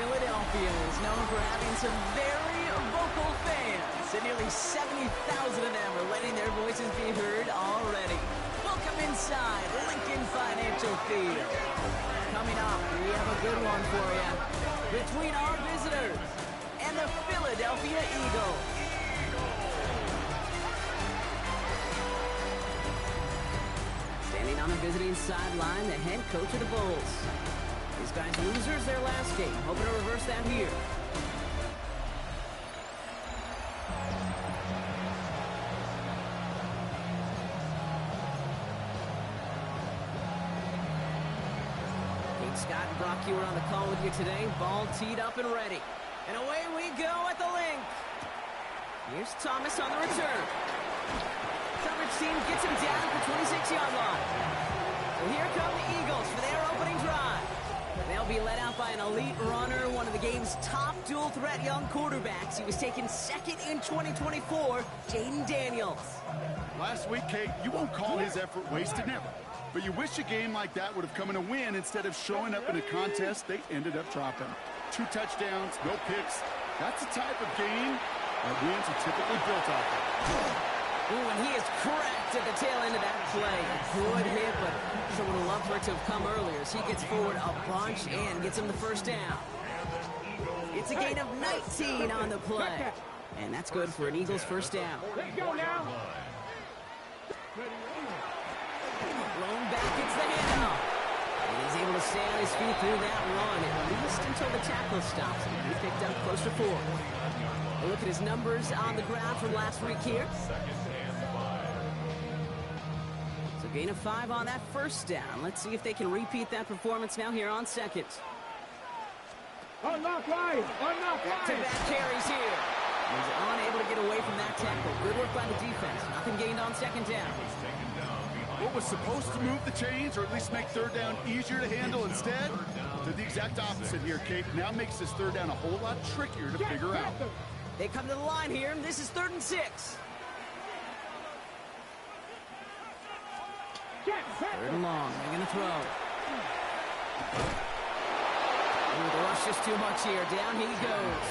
Philadelphia is known for having some very vocal fans, and nearly 70,000 of them are letting their voices be heard already. Welcome inside Lincoln Financial Field. Coming up, we have a good one for you. Between our visitors and the Philadelphia Eagles. Standing on the visiting sideline, the head coach of the Bulls. These guys losers their last game, hoping to reverse that here. Kate Scott and Brock Hewer on the call with you today. Ball teed up and ready. And away we go at the link. Here's Thomas on the return. Coverage team gets him down at the 26-yard line. So here come the Eagles for their opening drive. They'll be led out by an elite runner, one of the game's top dual-threat young quarterbacks. He was taken second in 2024, Jayden Daniels. Last week, Kate, you won't call his effort wasted, never. But you wish a game like that would have come in a win instead of showing up in a contest they ended up dropping. 2 touchdowns, no picks. That's the type of game that wins are typically built off of. Ooh, and he is cracked at the tail end of that play. Good hit, but sure would have loved for it to have come earlier as he gets forward a bunch and gets him the first down. It's a gain of 19 on the play. And that's good for an Eagles first down. Let's go now. Blown back, it's the handoff. And he's able to stay on his feet through that run, at least until the tackle stops him. He picked up close to 4. A look at his numbers on the ground from last week here. So gain of 5 on that first down. Let's see if they can repeat that performance now here on second. Unlock line. Unlock line. Back-to-back carries here. He's unable to get away from that tackle. Good work by the defense. Nothing gained on second down. What was supposed to move the chains, or at least make third down easier to handle instead, did the exact opposite here, Kate. Now makes this third down a whole lot trickier to figure out. They come to the line here, and this is 3rd and 6. 3rd and long, they're going to throw. Ooh, the rush is too much here. Down he goes.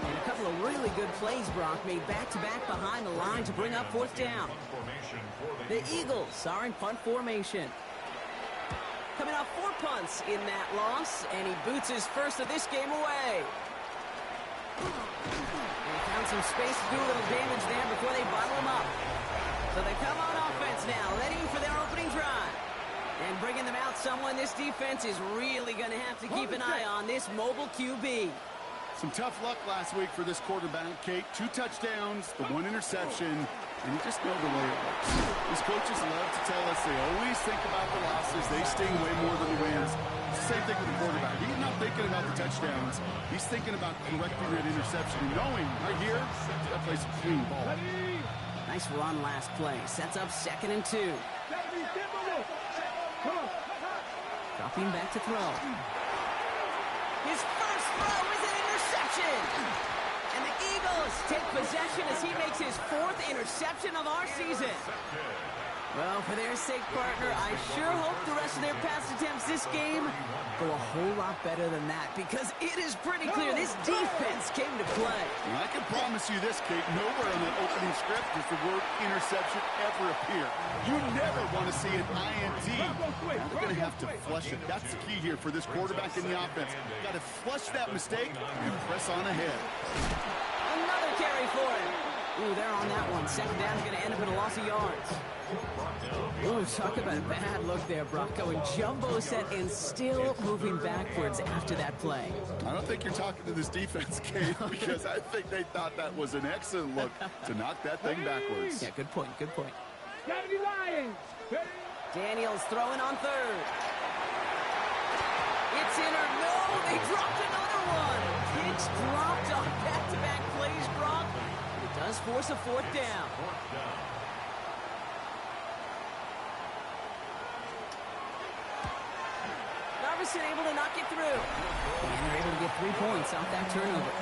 And a couple of really good plays, Brock, made back-to-back behind the line to bring up 4th down. The Eagles are in punt formation. Coming off 4 punts in that loss, and he boots his first of this game away. They found some space to do a little damage there before they bottle him up. So they come on offense now, ready for their opening drive. And bringing them out someone this defense is really going to have to keep an eye on, this mobile QB. Some tough luck last week for this quarterback, Kate. 2 touchdowns, the 1 interception, and you just know the way it works. These coaches love to tell us they always think about the losses. They sting way more than the wins. It's the same thing with the quarterback. He's not thinking about the touchdowns. He's thinking about correcting that interception and knowing right here, that plays a clean ball. Nice run last play. Sets up 2nd and 2. Dropping back to throw. His first throw is an interception. And the Eagles take possession as he makes his 4th interception of our season. Well, for their sake, partner, I sure hope the rest of their pass attempts this game go a whole lot better than that, because it is pretty clear this defense came to play. And I can promise you this, Kate, nowhere in that opening script does the word interception ever appear. You never want to see an INT. They're going to have to flush it. That's the key here for this quarterback in the offense. Got to flush that mistake and press on ahead. Another carry for him. Ooh, they're on that one. 2nd down is going to end up in a loss of yards. Ooh, talk about a bad look there, Brock. Going jumbo set and still moving backwards after that play. I don't think you're talking to this defense, Kate, because I think they thought that was an excellent look to knock that thing backwards. Yeah, good point, good point. Daniels throwing on 3rd. It's in or no, they dropped another one. Kicks dropped on back-to-back plays, Brock. It does force a 4th down. Narveson able to knock it through. And they're able to get 3 points off that turnover.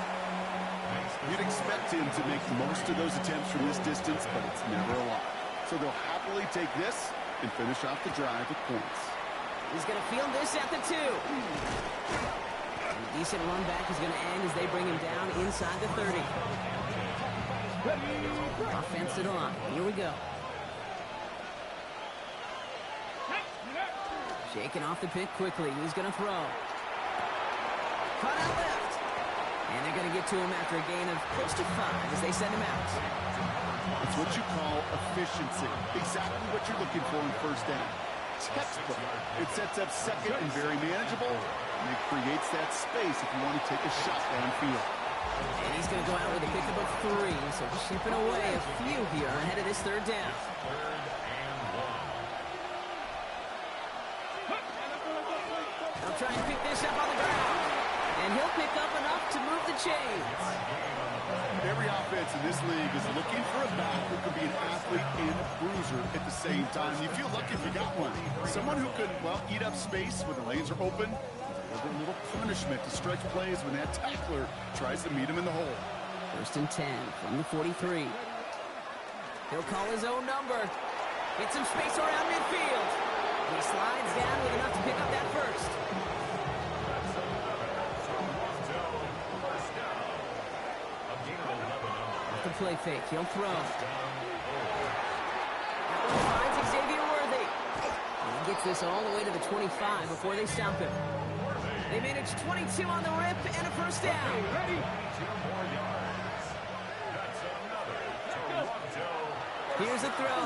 You'd expect him to make most of those attempts from this distance, but it's never a lot. So they'll happily take this and finish off the drive with points. He's going to field this at the 2. A decent run back is going to end as they bring him down inside the 30. Offensive line. Here we go. Shaking off the pick quickly. He's going to throw. Cut out left. And they're going to get to him after a gain of close to 5 as they send him out. It's what you call efficiency. Exactly what you're looking for in first down. Textbook. It sets up second and very manageable, and it creates that space if you want to take a shot downfield. And he's going to go out with a pickup of 3, so chipping away a few here ahead of this third down. They'll try and pick this up on the ground, and he'll pick up enough to move the chains. Every offense in this league is looking for a back who can be an athlete and a bruiser at the same time. You feel lucky if you got one. Someone who can, well, eat up space when the lanes are open. A little punishment to stretch plays when that tackler tries to meet him in the hole. 1st and 10 from the 43. He'll call his own number. Get some space around midfield. He slides down with enough to pick up that first. The play fake. He'll throw. That one finds Xavier Worthy. And he gets this all the way to the 25 before they stop him. They manage 22 on the rip and a first down. Here's a throw.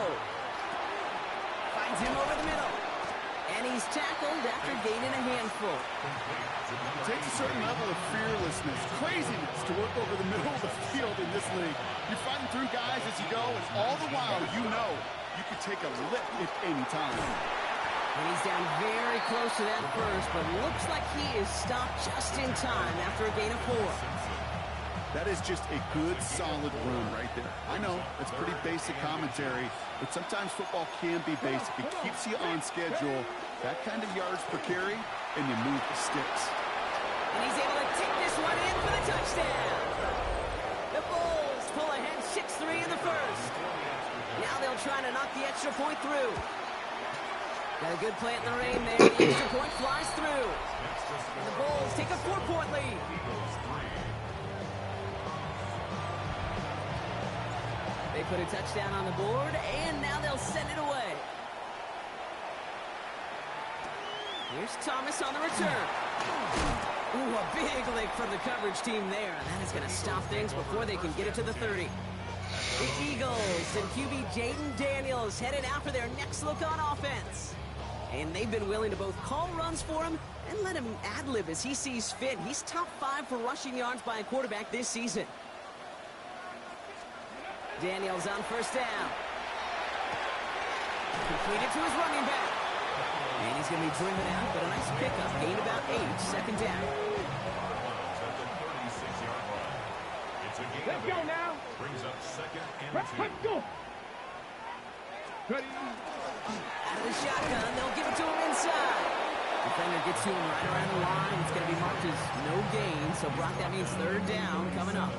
Finds him over the middle. And he's tackled after gaining a handful. It takes a certain level of fearlessness, craziness to work over the middle of the field in this league. You're fighting through guys as you go, and all the while you know you can take a lick at any time. And he's down very close to that first, but looks like he is stopped just in time after a gain of 4. That is just a good, solid run right there. I know, it's pretty basic commentary, but sometimes football can be basic. It keeps you on schedule, that kind of yards per carry, and you move the sticks. And he's able to take this one in for the touchdown. The Bulls pull ahead 6-3 in the first. Now they'll try to knock the extra point through. Got a good play in the rain there. The extra point flies through. And the Bulls take a 4-point lead. They put a touchdown on the board, and now they'll send it away. Here's Thomas on the return. Ooh, a big lick from the coverage team there, and that is going to stop things before they can get it to the 30. The Eagles and QB Jaden Daniels headed out for their next look on offense. And they've been willing to both call runs for him and let him ad-lib as he sees fit. He's top 5 for rushing yards by a quarterback this season. Daniels on first down. Completed to his running back. And he's going to be driven out, but a nice pickup. Gain about 8, second down. Let's go now. Brings up 2nd and 2. Let's go. Ready. Out of the shotgun, they'll give it to him inside. Defender gets to him right around the line. It's going to be marked as no gain. So, Brock, that means third down coming up.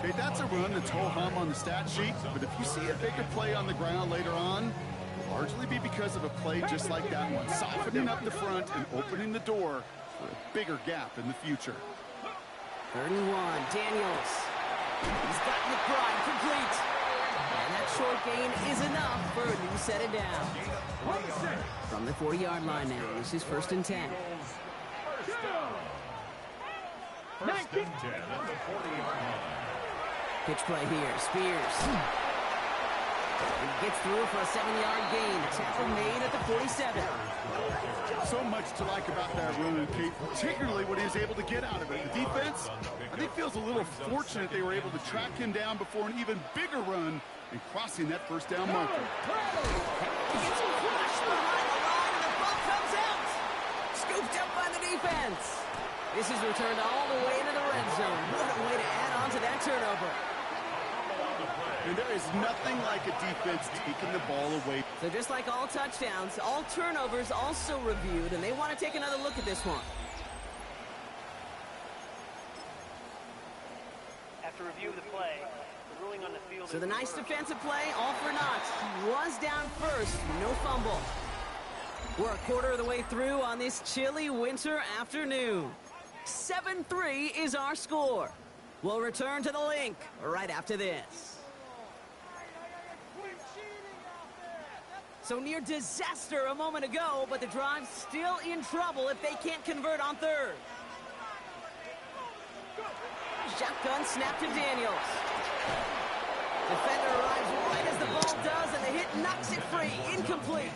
Okay, that's a run that's ho-hum on the stat sheet, but if you see a bigger play on the ground later on, it'll largely be because of a play just like that one, softening up the front and opening the door for a bigger gap in the future. 31, Daniels. He's got McBride complete. And that short gain is enough for a new set of down. From the 40-yard line now, this is 1st and 10. 1st and 10 at the 40-yard line. Pitch play here, Spears. He gets through for a 7-yard gain. The tackle made at the 47. So much to like about that run, Kate, particularly what he was able to get out of it. The defense, I think, feels a little fortunate they were able to track him down before an even bigger run and crossing that first down marker. He gets him crushed behind the line, and the ball comes out. Scooped up by the defense. This is returned all the way into the red zone. What a way to add on to that turnover. And there is nothing like a defense taking the ball away. So just like all touchdowns, all turnovers also reviewed, and they want to take another look at this one. After review of the play, the ruling on the field... So the nice defensive play, all for naught. He was down first, no fumble. We're a quarter of the way through on this chilly winter afternoon. 7-3 is our score. We'll return to the link right after this. So near disaster a moment ago, but the drive's still in trouble if they can't convert on third. Shotgun snap to Daniels. Defender arrives right as the ball does, and the hit knocks it free. Incomplete.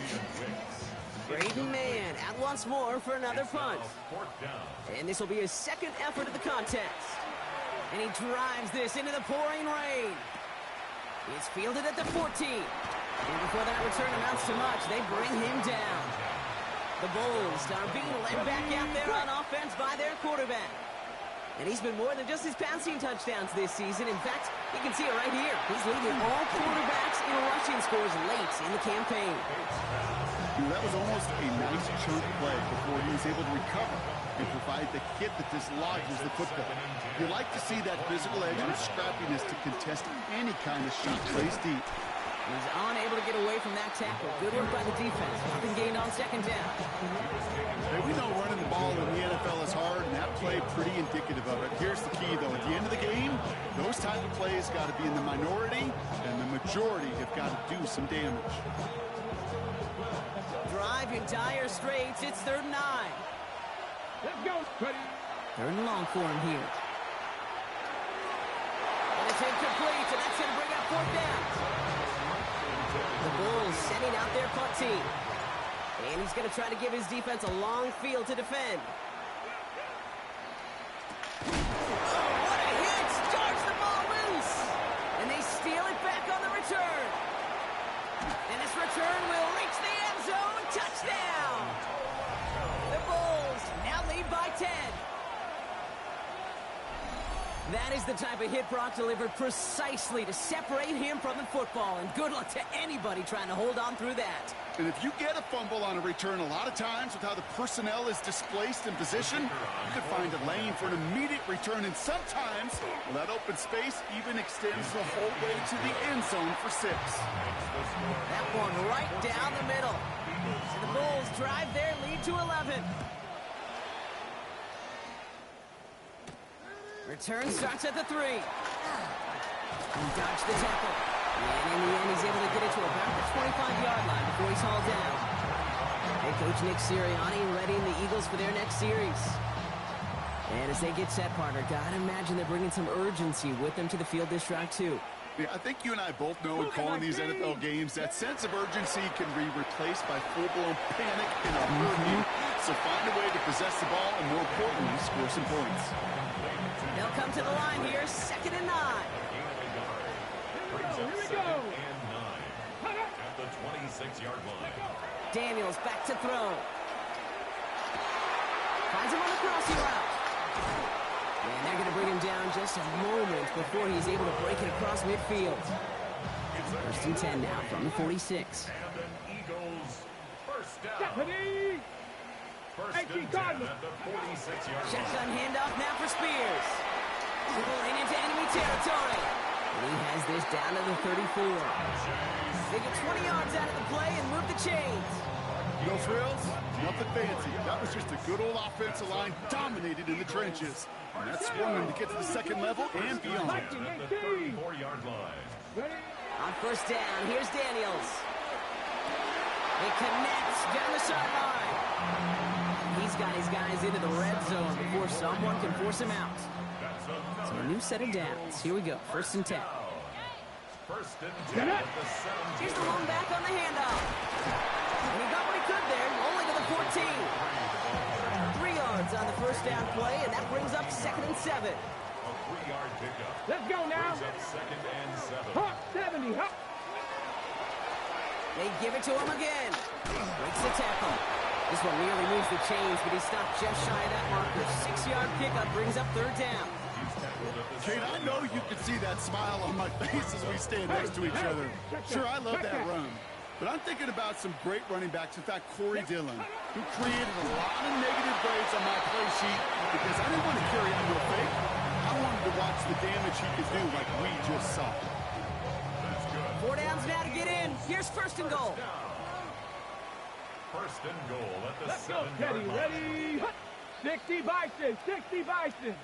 Braden Mann out once more for another punt. And this will be his second effort of the contest. And he drives this into the pouring rain. It's fielded at the 14. And before that return amounts to much, they bring him down. The Bulls are being led back out there on offense by their quarterback. And he's been more than just his passing touchdowns this season. In fact, you can see it right here. He's leading all quarterbacks in rushing scores late in the campaign. That was almost a nice chunk play before he was able to recover and provide the hit that dislodges the football. You like to see that physical edge and scrappiness to contest any kind of shot plays deep. He's unable to get away from that tackle. Good work by the defense. Nothing gained on second down. Hey, we know running the ball in the NFL is hard, and that play pretty indicative of it. Here's the key, though. At the end of the game, those type of plays got to be in the minority, and the majority have got to do some damage. Drive in dire straits. It's 3rd and 9. Let's go, Cuddy. 3rd and long for him here. And it's incomplete, and that's going to bring up 4th down. The Bulls sending out their punt team. And he's going to try to give his defense a long field to defend. Oh, what a hit! Starts the ball loose! And they steal it back on the return. And this return will reach the end zone. Touchdown! The Bulls now lead by 10. That is the type of hit Brock delivered precisely to separate him from the football. And good luck to anybody trying to hold on through that. And if you get a fumble on a return, a lot of times with how the personnel is displaced in position, you could find a lane for an immediate return. And sometimes, well, that open space even extends the whole way to the end zone for 6. That one right down the middle. And the Bulls drive their lead to 11. Return starts at the 3. He dodged the tackle. And in the end, he's able to get it to about the 25-yard line before he's hauled down. Head coach Nick Sirianni readying the Eagles for their next series. And as they get set, partner, gotta imagine they're bringing some urgency with them to the field this drive, too. Yeah, I think you and I both know in calling these NFL games, that sense of urgency can be replaced by full-blown panic in a heartbeat. So find a way to possess the ball and, more importantly, score some points. They'll come to the line here, 2nd and 9. Here we go. At the 26-yard line. Daniels back to throw. Finds him on the crossing route. And they're going to bring him down just a moment before he's able to break it across midfield. 1st and 10 now from the 46. And an Eagles first down. Deputy. First and 10 at the 46-yard line. Shotgun handoff now for Spears. Rolling into enemy territory. And he has this down to the 34. They get 20 yards out of the play and move the chains. No frills, nothing fancy. That was just a good old offensive line dominated in the trenches. And that swung them to get to the 2nd level and beyond. At the 34-yard line. Ready. On 1st down, here's Daniels. It connects down the sideline. He's got his guys into the red zone before someone can force him out. So a new set of downs. Here we go, 1st and 10. First and 10 at the 17. Here's the long back on the handoff. And he got what he could there, only to the 14. 3 yards on the 1st down play, and that brings up 2nd and 7. A 3-yard pickup. Let's go now. Brings up 2nd and 7. Hop, 70. Hop. They give it to him again. Breaks the tackle. This one nearly moves the chains, but he stopped just shy of that marker. 6-yard pickup brings up 3rd down. Kate, I know you can see that smile on my face as we stand next to each other. Sure, I love that run. But I'm thinking about some great running backs. In fact, Corey Dillon, who created a lot of negative grades on my play sheet because I didn't want to carry out no fake. I wanted to watch the damage he could do like we just saw. 4 downs now to get in. Here's 1st and goal. First and goal at the Let's go, 7-yard Teddy. line. Ready. Hop. 60 Bison, 60 Bison.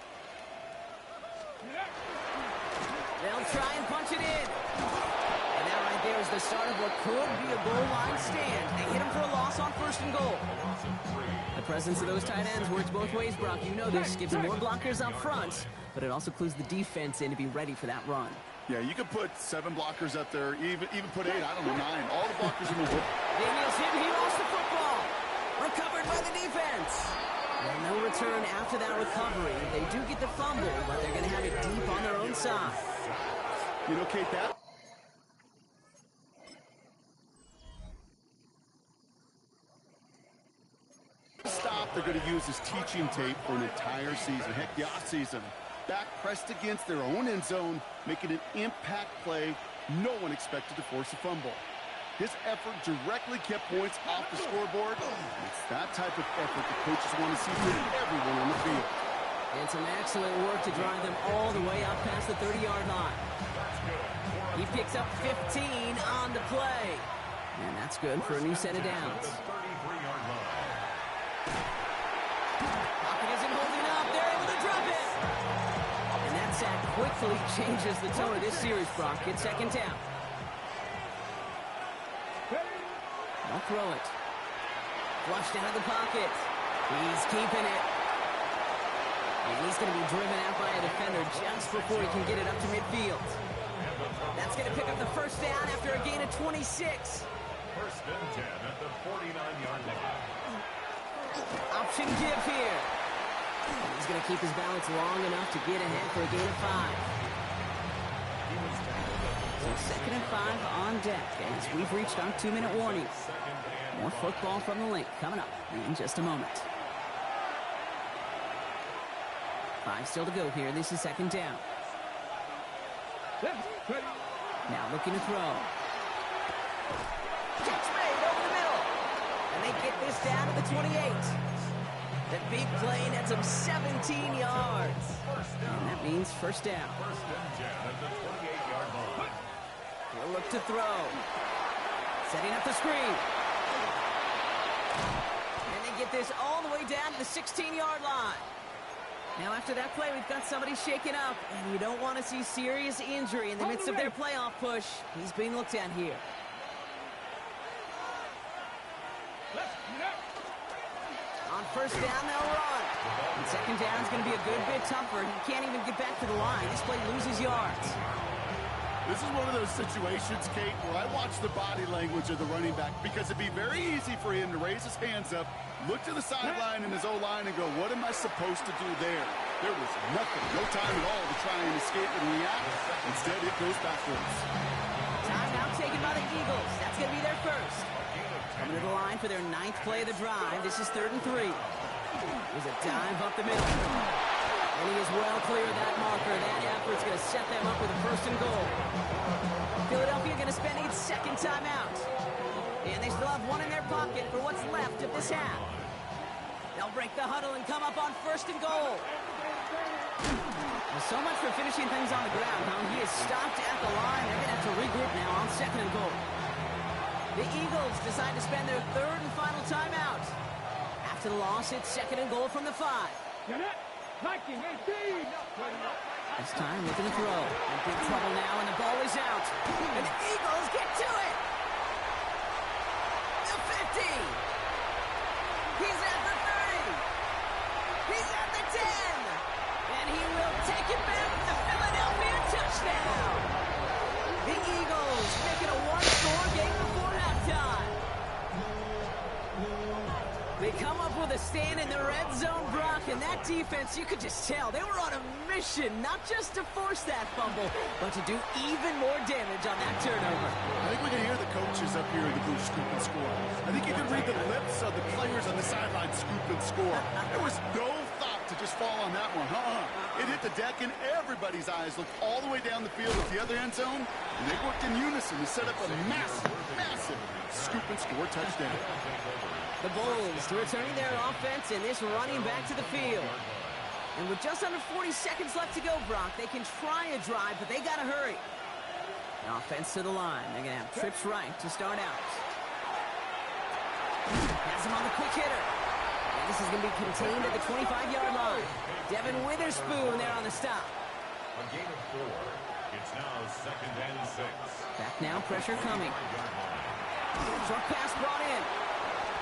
They'll try and punch it in. And that right there is the start of what could be a goal line stand. They hit him for a loss on 1st and goal. The presence of those tight ends works both ways, Brock. You know this. Gives them more blockers up front, but it also clues the defense in to be ready for that run. Yeah, you could put 7 blockers up there, even put 8, I don't know, 9. All the blockers in the world. Daniels hit, he lost the football. Recovered by the defense. And no return after that recovery. They do get the fumble, but they're going to have it deep on their own side. You know, Kate, that stop they're going to use as teaching tape for an entire season. Heck, the offseason. Back pressed against their own end zone, making an impact play. No one expected to force a fumble. His effort directly kept points off the scoreboard. It's that type of effort the coaches want to see from everyone on the field. And some excellent work to drive them all the way up past the 30-yard line. He picks up 15 on the play. And that's good for a new set of downs. Pocket isn't holding up. They're able to drop it. And that sack quickly changes the tone of this series, Brock. It's 2nd down. They'll throw it. Flushed out of the pocket. He's keeping it. And he's going to be driven out by a defender just before he can get it up to midfield. That's going to pick up the 1st down after a gain of 26. 1st and 10 at the 49-yard line. Option give here. He's going to keep his balance long enough to get ahead for a gain of 5. So 2nd and 5 on deck as we've reached our 2-minute warning. More football from the link coming up in just a moment. 5 still to go here. This is 2nd down. Now looking to throw. Catch made over the middle. And they get this down to the 28. The big play nets them 17 yards. And that means 1st down. 1st and 10 at the 28-yard line. He'll look to throw. Setting up the screen. And they get this all the way down to the 16-yard line. Now after that play, we've got somebody shaken up, and you don't want to see serious injury in the midst of their playoff push. He's being looked at here. On 1st down, they'll run. And 2nd down is going to be a good bit tougher. He can't even get back to the line. This play loses yards. This is one of those situations, Kate, where I watch the body language of the running back because it'd be very easy for him to raise his hands up, look to the sideline in his O-line and go, what am I supposed to do there? There was nothing, no time at all to try and escape and react. Instead, it goes backwards. Timeout taken by the Eagles. That's going to be their 1st. Coming to the line for their 9th play of the drive. This is 3rd and 3. There's a dive up the middle. And he is well clear of that marker. That effort's going to set them up with a 1st and goal. Philadelphia going to spend its 2nd timeout. And they still have one in their pocket for what's left of this half. They'll break the huddle and come up on 1st and goal. Well, so much for finishing things on the ground, huh? He is stopped at the line. They're going to have to regroup now on 2nd and goal. The Eagles decide to spend their 3rd and final timeout. After the loss, it's 2nd and goal from the 5. This time, looking to throw. In big trouble now, and the ball is out. And the Eagles get to it. The 50. He's at the 30. He's at the 10. And he will take it back for the Philadelphia touchdown. The Eagles making a one-score game before halftime. They come up with a stand in the red zone, Brock, and that defense, you could just tell, they were on a mission, not just to force that fumble, but to do even more damage on that turnover. I think we can hear the coaches up here in the booth scoop and score. I think you can read the lips of the players on the sideline scoop and score. There was no thought to just fall on that one. It hit the deck, and everybody's eyes looked all the way down the field at the other end zone, and they worked in unison to set up a massive scoop and score touchdown. The Bulls returning their offense and this running back to the field. And with just under 40 seconds left to go, Brock, they can try a drive, but they got to hurry. The offense to the line. They're going to have trips right to start out. Has him on the quick hitter. And the this is going to be contained at the 25-yard line. Devin Witherspoon there on the stop. A gain of 4. It's now 2nd and 6. Back now, pressure coming. Short pass brought in.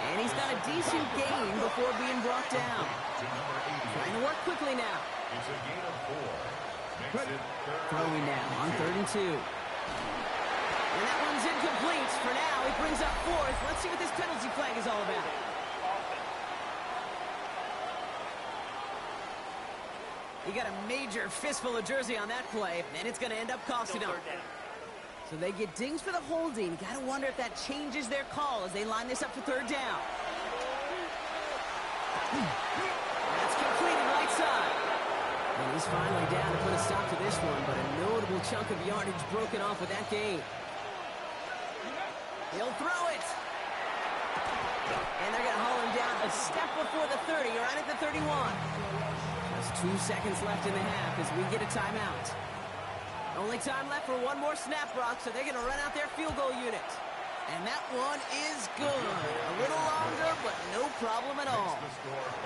And he's got a decent gain before being brought down. Trying to work quickly now. It's a gain of 4. Makes it Throwing now on 3rd and 2. And that one's incomplete. For now, he brings up 4th. Let's see what this penalty flag is all about. He got a major fistful of jersey on that play, and it's going to end up costing him. So they get dinged for the holding. Got to wonder if that changes their call as they line this up for 3rd down. That's completed right side. And he's finally down to put a stop to this one, but a notable chunk of yardage broken off with that gain. He'll throw it. And they're going to haul him down a step before the 30, right at the 31. Just 2 seconds left in the half as we get a timeout. Only time left for one more snap, Brock, so they're going to run out their field goal unit. And that one is good. A little longer, but no problem at all.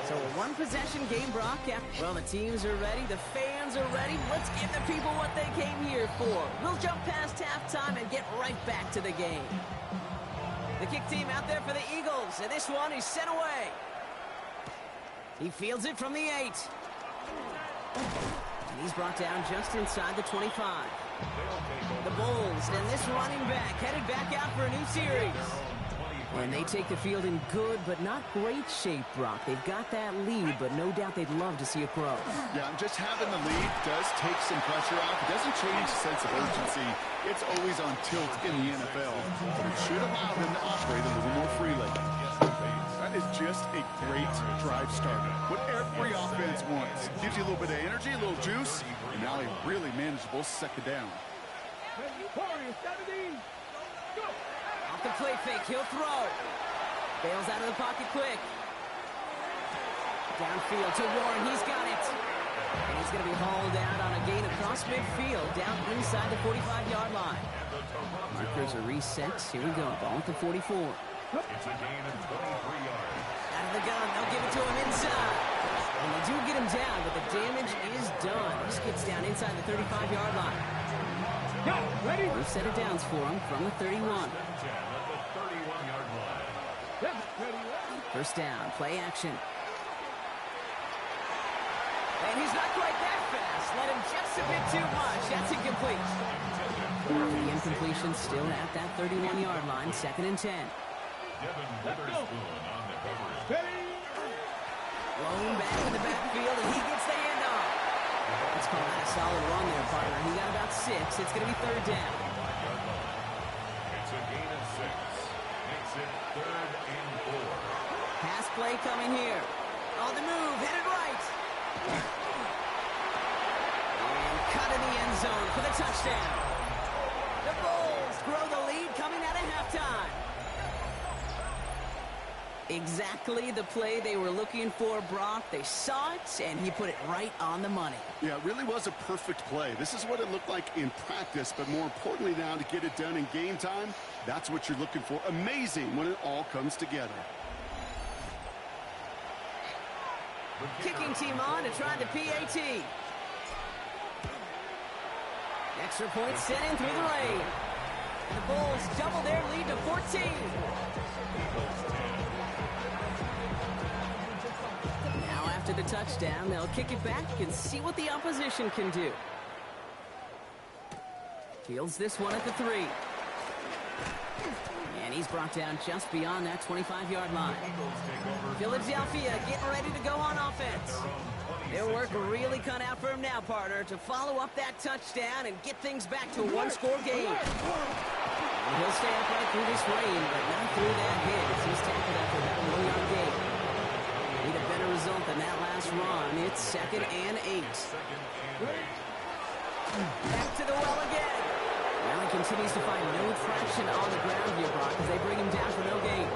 So a one-possession game, Brock. Well, the teams are ready. The fans are ready. Let's give the people what they came here for. We'll jump past halftime and get right back to the game. The kick team out there for the Eagles, and this one is sent away. He fields it from the 8. And he's brought down just inside the 25. The Bulls and this running back headed back out for a new series. And they take the field in good but not great shape, Brock. They've got that lead, but no doubt they'd love to see it grow. Yeah, just having the lead does take some pressure off. It doesn't change the sense of urgency. It's always on tilt in the NFL. But it should allow them to operate a little more freely. That is just a great drive starter. What every offense wants. Gives you a little bit of energy, a little juice, and now a really manageable 2nd down. Off the play fake, he'll throw. Bails out of the pocket quick. Downfield to Warren, he's got it. And he's going to be hauled out on a gain across midfield, down inside the 45-yard line. Markers are reset. Here we go, ball at the 44. It's a gain of 23 yards. Out of the gun, they'll give it to him inside. And they do get him down, but the damage is done. This gets down inside the 35-yard line. Ready? First set of downs for him from the 31. 10 at the 31-yard line. First down, play action. And he's not quite that fast. Let him just a bit too much. That's incomplete. The incompletion still at that 31-yard line, 2nd and 10. Devin Witherspoon on the coverage. Blown back in the backfield, and he gets the handoff. Let's call that a solid run there, partner. He got about 6. It's going to be 3rd down. It's a gain of 6. Makes it 3rd and 4. Pass play coming here. On the move, headed right. And cut in the end zone for the touchdown. The Bulls grow the lead coming out of halftime. Exactly the play they were looking for, Brock. They saw it, and he put it right on the money. Yeah, it really was a perfect play. This is what it looked like in practice, but more importantly now to get it done in game time, that's what you're looking for. Amazing when it all comes together. Kicking team on to try the PAT. Extra point sent in through the lane. And the Bulls double their lead to 14. Now after the touchdown, they'll kick it back and see what the opposition can do. Fields this one at the 3. And he's brought down just beyond that 25-yard line. Philadelphia getting ready to go on offense. Their work really cut out for him now, partner, to follow up that touchdown and get things back to a one-score game. And he'll stay upright through this rain, but not through that hit as he's tackled after that 1-yard gain. Need a better result than that last run. It's 2nd and 8. Back to the well again. Well, he continues to find no traction on the ground here, Brock, as they bring him down for no gain.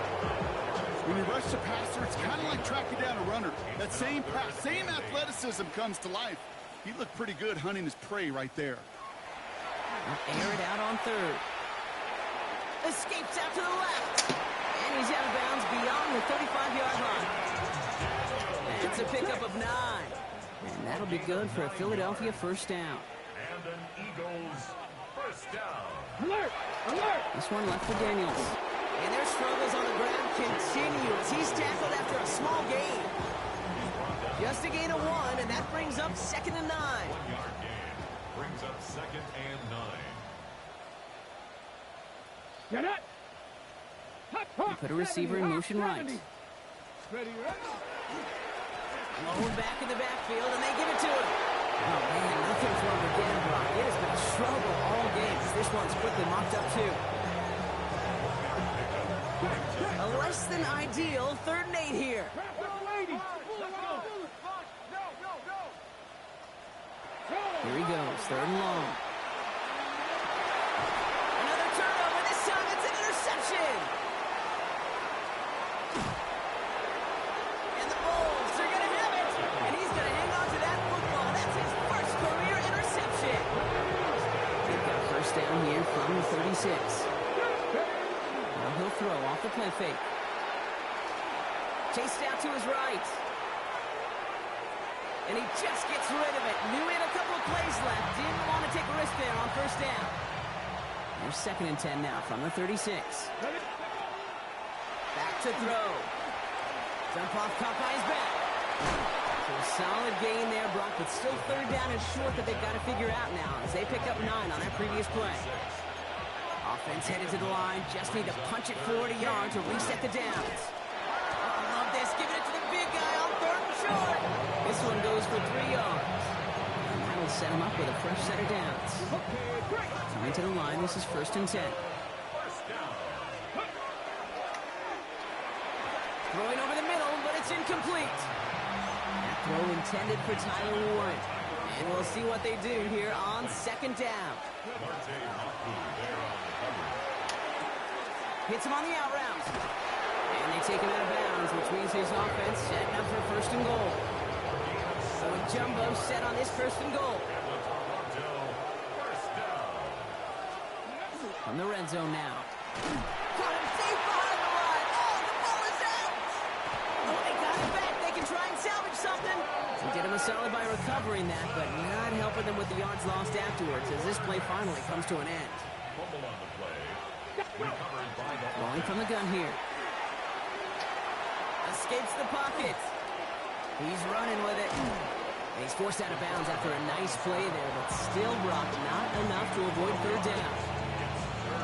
When you rush the passer, it's kind of like tracking down a runner. That same pass, same athleticism comes to life. He looked pretty good hunting his prey right there. Air it out on 3rd. Escapes out to the left. And he's out of bounds beyond the 35-yard line. a pickup of 9. And that'll be good for a Philadelphia first down. And an Eagles first down. Alert! Alert! This one left for Daniels. And their struggles on the ground continue as he's tackled after a small gain. Just a gain of 1, and that brings up 2nd and 9. 1-yard gain brings up 2nd and 9. Get it! They put a receiver in motion right. Ready, ready. Low back in the backfield, and they give it to him. Oh, man, nothing for him again, Brock. It has been a struggle all game. This one's quickly mopped up, too. A less than ideal 3rd and 8 here. Here he goes, 3rd and long. Another turnover. This time it's an interception. And the Bulls are going to have it. And he's going to hang on to that football. That's his first career interception. They've got first down here from the 36. Now he'll throw off the play fake. Chased out to his right. And he just gets rid of it. Knew he had a couple of plays left. Didn't want to take a risk there on first down. There's 2nd and 10 now from the 36. Back to throw. Jump off, caught by his back. So a solid gain there, Brock, but still 3rd down and short that they've got to figure out now as they pick up 9 on that previous play. Offense headed to the line. Just need to punch it 40 yards to reset the downs. I love this. Giving it to the big guy on 3rd and short. This one goes for 3 yards. And that'll set him up with a fresh set of downs. Coming to the line, this is 1st and 10. Throwing over the middle, but it's incomplete. That throw intended for Tyler Warren. And we'll see what they do here on 2nd down. Hits him on the out route. And they take him out of bounds, which means his offense setting up for 1st and goal. So a jumbo set on this 1st and goal. From the red zone now. Caught him safe behind the line. Oh, the ball is out. Oh, they got it back. They can try and salvage something. He did him a solid by recovering that, but not helping them with the yards lost afterwards as this play finally comes to an end. Fumble on the play. Recovered by the Rolling from the gun here. Escapes the pocket. He's running with it. He's forced out of bounds after a nice play there, but still, Brock, not enough to avoid 3rd down.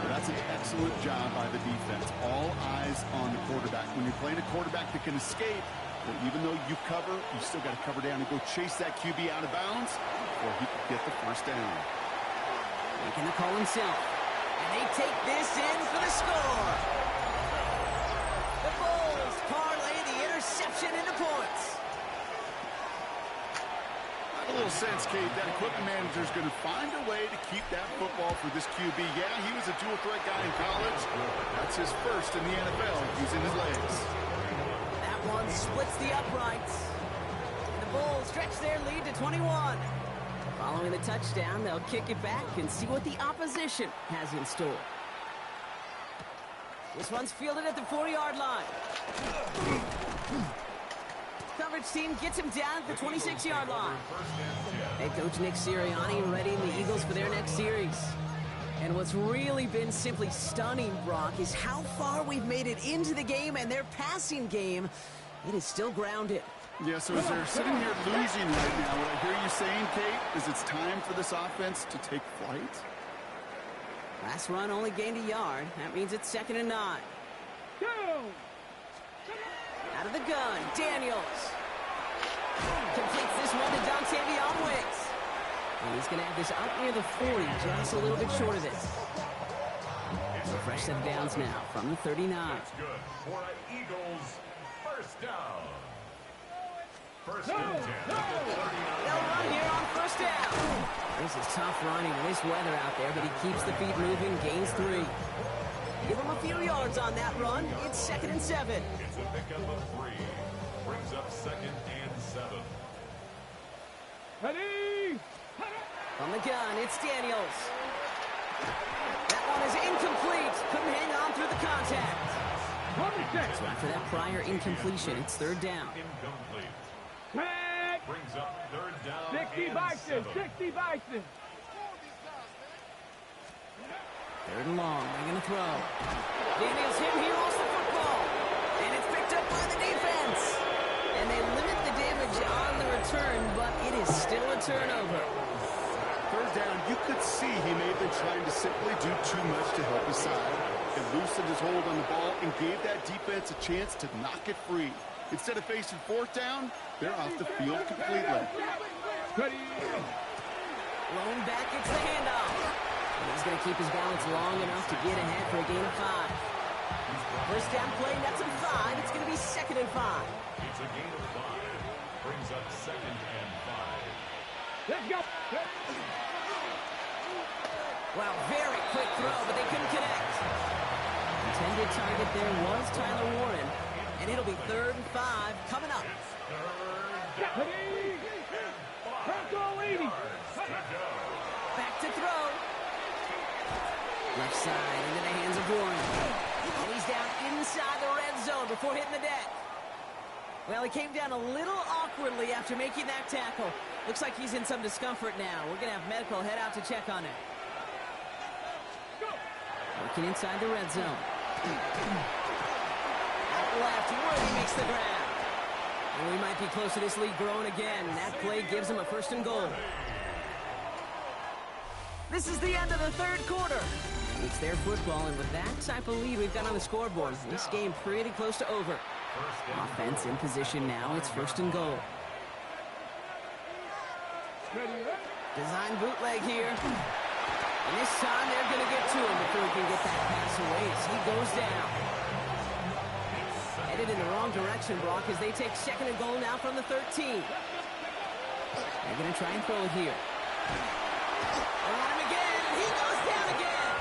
That's an excellent job by the defense. All eyes on the quarterback. When you're playing a quarterback that can escape, well, even though you cover, you still got to cover down and go chase that QB out of bounds, or he could get the first down. Making the call himself. And they take this in for the score. The Bulls parlay the interception into points. A little sense, Kate, that equipment manager is going to find a way to keep that football for this QB. Yeah, he was a dual threat guy in college. That's his first in the NFL using his legs. That one splits the uprights. And the Bulls stretch their lead to 21. Following the touchdown, they'll kick it back and see what the opposition has in store. This one's fielded at the 40-yard line. Coverage team gets him down at the 26-yard line. Head coach Nick Sirianni readying the Eagles for their next series. And what's really been simply stunning, Brock, is how far we've made it into the game, and their passing game, it is still grounded. Yeah, so as they're sitting here losing right now, what I hear you saying, Kate, is it's time for this offense to take flight? Last run only gained a yard. That means it's 2nd and 9. Go! Out of the gun, Daniels. Completes this one to Dontavion Wicks. And he's going to have this up near the 40, just a little bit short of it. So fresh set of downs now from the 39. That's good for an Eagles first down. First and 10 at the 39. They'll run here on first down. This is tough running with this weather out there, but he keeps the feet moving, gains 3. Give him a few yards on that run. It's 2nd and 7. It's a pickup of 3. Brings up 2nd and 7. Ready! On the gun, it's Daniels. That one is incomplete. Couldn't hang on through the contact. So after that prior incompletion, it's 3rd down. Incomplete. Tag. Brings up third down 60 and Bison. 7. 60 Bison. Third and long. They're going to throw. Daniels hit. He lost the football. And it's picked up by the defense. And they limit the damage on the return, but it is still a turnover. Third down, you could see he may have been trying to simply do too much to help his side. It loosened his hold on the ball and gave that defense a chance to knock it free. Instead of facing fourth down, they're off the field completely. Ready. Lone back gets the handoff. And he's going to keep his balance long enough to get ahead for a gain of 5. First down play, that's a 5. It's going to be 2nd and 5. It's a gain of 5. Brings up 2nd and 5. Let's go. Wow, very quick throw, but they couldn't connect. Intended target there was Tyler Warren. And it'll be 3rd and 5 coming up. Ready. Bronco 80. Back to throw. Left side into the hands of Warren. And he's down inside the red zone before hitting the deck. Well, he came down a little awkwardly after making that tackle. Looks like he's in some discomfort now. We're going to have medical head out to check on him. Working inside the red zone. Out left, Worthy makes the grab. And we might be close to this lead growing again. That play gives him a 1st and goal. This is the end of the 3rd quarter. It's their football, and with that type of lead we've got on the scoreboard, this game pretty close to over. Offense in position now. It's 1st and goal. Design bootleg here. And this time they're going to get to him before he can get that pass away as he goes down. Headed in the wrong direction, Brock, as they take 2nd and goal now from the 13. They're going to try and throw it here. They want him again, and he goes down again.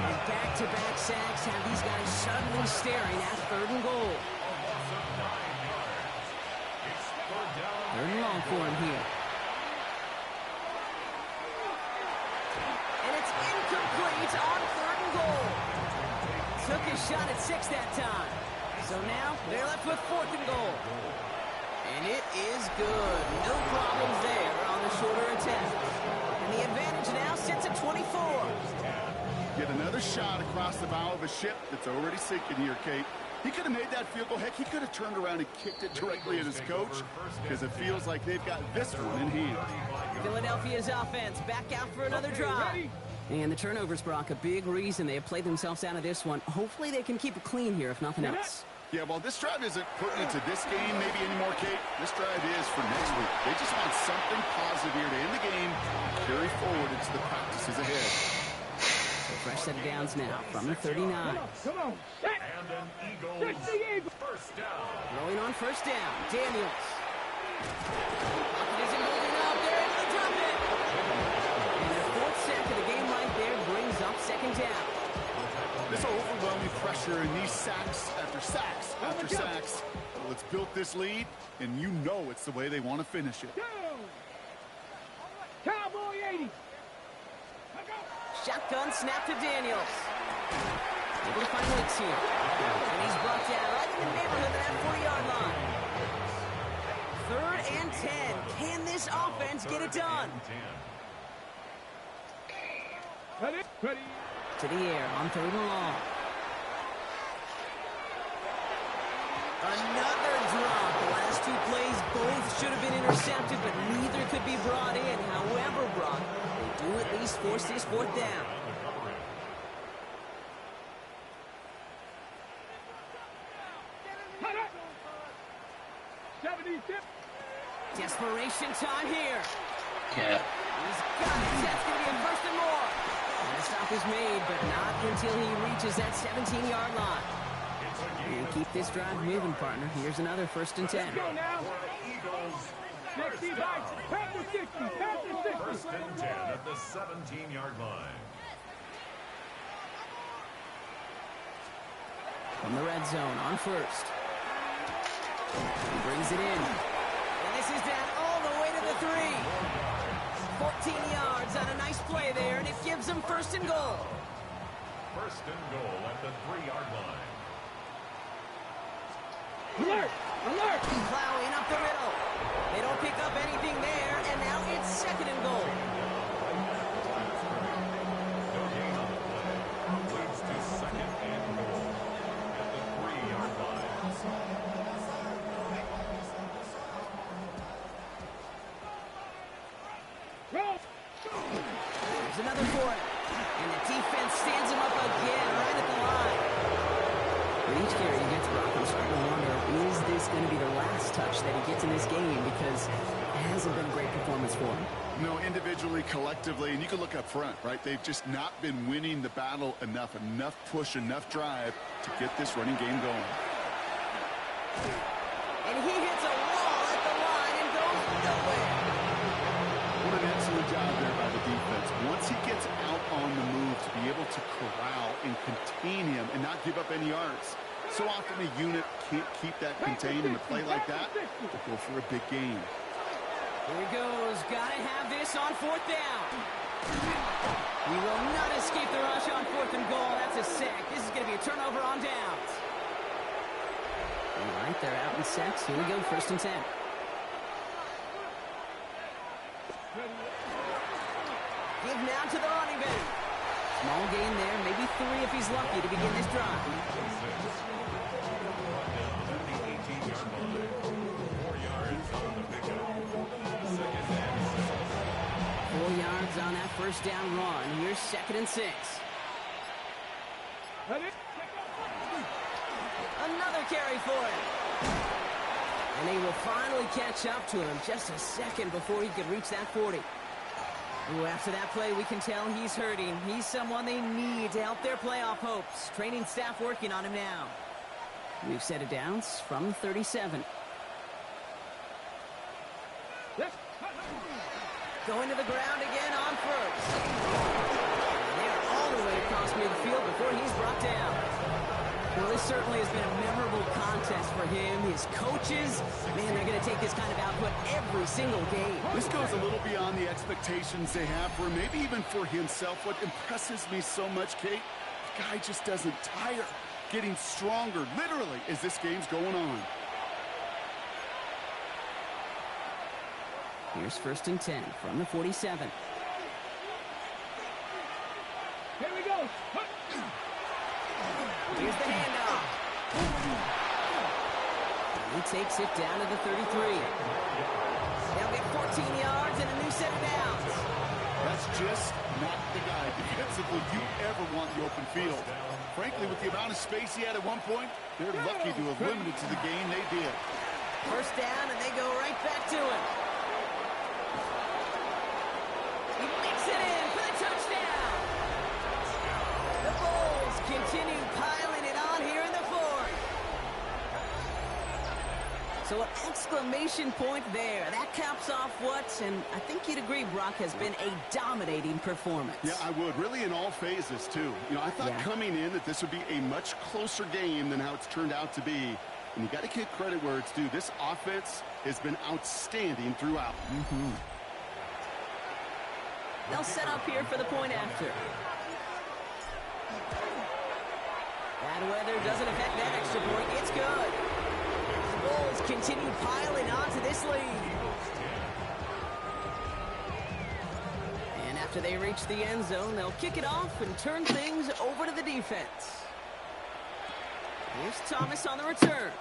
And back-to-back sacks have these guys suddenly staring at 3rd and goal. 3rd and long for him here. And it's incomplete on 3rd and goal. Took his shot at 6 that time. So now they're left with 4th and goal. And it is good. No problems there on the shorter attempt. And the advantage now sits at 24. Get another shot across the bow of a ship that's already sinking here, Kate. He could have made that field goal. Heck, he could have turned around and kicked it directly at his coach because it feels like they've got this one in hand. Philadelphia's offense back out for another drive. And the turnovers, Brock, a big reason they have played themselves out of this one. Hopefully they can keep it clean here, if nothing else. Yeah, well, this drive isn't pertinent to this game maybe anymore, Kate. This drive is for next week. They just want something positive here to end the game and carry forward into the practices ahead. So fresh set of downs now from the 39. Come on. And an Eagles 1st down. Throwing on 1st down, Daniels. Pocket isn't holding up. They're able to drop it. And their 4th sack of the game right there brings up 2nd down. This overwhelming pressure and these sacks after sacks after sacks. Well, it's built this lead, and you know it's the way they want to finish it. Go. Cowboy 80. Shotgun snap to Daniels. Able to find Wicks here. And he's brought down right in the neighborhood of that 40-yard line. 3rd and 10. Can this offense get it done? Ready. To the air on 3rd and long. Another drop. The last 2 plays both should have been intercepted, but neither could be brought in. However, Brock, they do at least force this 4th down. Desperation time here. Yeah. He's got it. That's going to be a 1st and more. And the stop is made, but not until he reaches that 17-yard line. And keep this drive moving, partner. Here's another 1st and 10. Let's go now. 60 Bison. Panther 60. Panther 60. 1st and 10 at the 17-yard line. From the red zone on 1st. He brings it in. And this is down all the way to the 3. 14 yards on a nice play there, and it gives them 1st and goal. 1st and goal at the 3-yard line. Alert! Alert! Plowing up the middle. up anything there, and now it's second and goal. No gain on the play. Leads to second and goal at the 3-yard line. There's another for it. And the defense stands him up again right at the line. With each carry he gets, Brock, I'm starting to wonder, is this going to be the last touch that he gets in this game? Because it hasn't been a great performance for him. No, individually, collectively, and you can look up front, right? They've just not been winning the battle enough push, enough drive to get this running game going. And he hits a wall at the line and goes nowhere. What an excellent job there by the defense. Once he gets out on the move, to be able to corral and contain him and not give up any yards. So often a unit can't keep that contained in a play like that to go for a big gain. Here he goes. Gotta have this on fourth down. We will not escape the rush on fourth and goal. That's a sack. This is going to be a turnover on downs. All right, they're out in sacks. Here we go, first and 10. Give now to the running back. Small gain there, maybe 3 if he's lucky to begin this drive. On that first down run. Here's second and 6. Another carry for him. And they will finally catch up to him just a second before he could reach that 40. Ooh, after that play, we can tell he's hurting. He's someone they need to help their playoff hopes. Training staff working on him now. We've set it down from the 37. Going to the ground again on first. They are all the way across midfield before he's brought down. Well, this certainly has been a memorable contest for him. His coaches, man, they're going to take this kind of output every single game. This goes a little beyond the expectations they have for him, maybe even for himself. What impresses me so much, Kate, the guy just doesn't tire. Getting stronger, literally, as this game's going on. Here's first and 10 from the 47. Here we go. Here's the handoff. He takes it down to the 33. They'll get 14 yards and a new set of downs. That's just not the guy defensively you ever want the open field. Frankly, with the amount of space he had at one point, they're lucky to have limited to the game they did. First down, and they go right back to him. He makes it in for the touchdown. The Bulls continue piling it on here in the fourth. So an exclamation point there. That caps off what, and I think you'd agree, Brock, has been a dominating performance. Yeah, I would. Really in all phases, too. You know, I thought coming in that this would be a much closer game than how it's turned out to be. And you got to give credit where it's due. This offense has been outstanding throughout. They'll set up here for the point after. Bad weather doesn't affect that extra point. It's good. The Bulls continue piling onto this lead. And after they reach the end zone, they'll kick it off and turn things over to the defense. Here's Thomas on the return.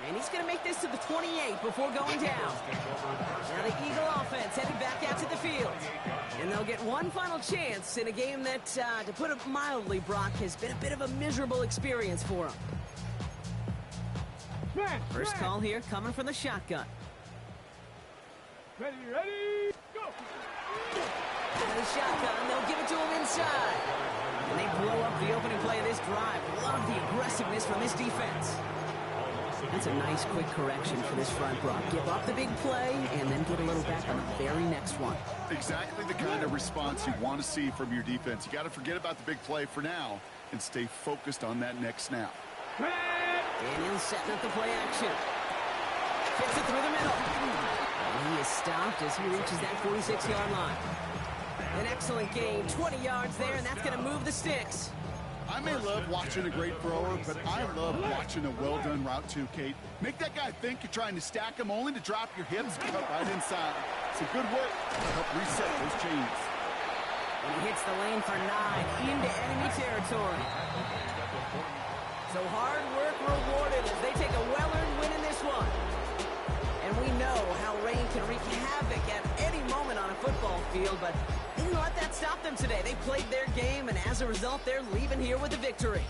And he's going to make this to the 28 before going down. Now the Eagle offense headed back out to the field. And they'll get one final chance in a game that, to put it mildly, Brock, has been a bit of a miserable experience for them. First call here coming from the shotgun. Ready, go! The shotgun, they'll give it to him inside. And they blow up the opening play of this drive. Love the aggressiveness from this defense. That's a nice quick correction for this front, Brock. Give up the big play and then get a little back on the very next one. Exactly the kind of response you want to see from your defense. You got to forget about the big play for now and stay focused on that next snap. Daniel setting up the play action. Gets it through the middle. And he is stopped as he reaches that 46-yard line. An excellent gain, 20 yards there, and that's going to move the sticks. I may love watching a great thrower, but I love watching a well-done route too, Kate. Make that guy think you're trying to stack him only to drop your hips and cut right inside. Some good work to help reset those chains. And he hits the lane for 9 into enemy territory. So hard work rewarded as they take a well-earned win in this one. And we know how rain can wreak havoc at any moment on a football field, but they didn't let that stop them today. They played their game, and as a result, they're leaving here with a victory.